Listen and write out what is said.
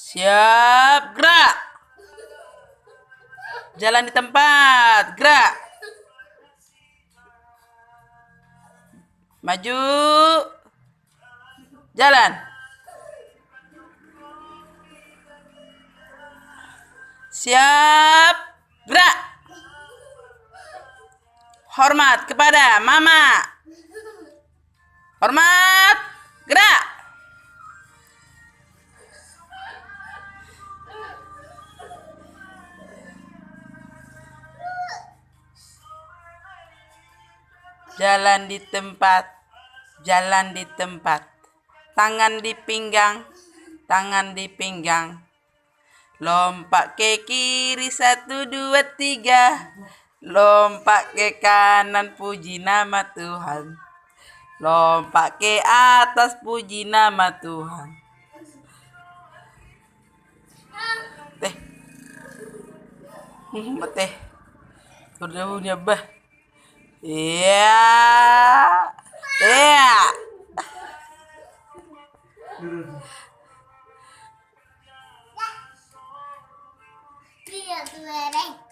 Siap, gerak. Jalan di tempat, gerak. Maju. Jalan. Siap, gerak. Hormat kepada mama. Hormat, gerak. Jalan di tempat, jalan di tempat. Tangan di pinggang, tangan di pinggang. Lompat ke kiri 1, 2, 3. Lompat ke kanan, puji nama Tuhan. Lompat ke atas, puji nama Tuhan. Teh, teh, udah punya bah. Iya, iya. Iya, tuh,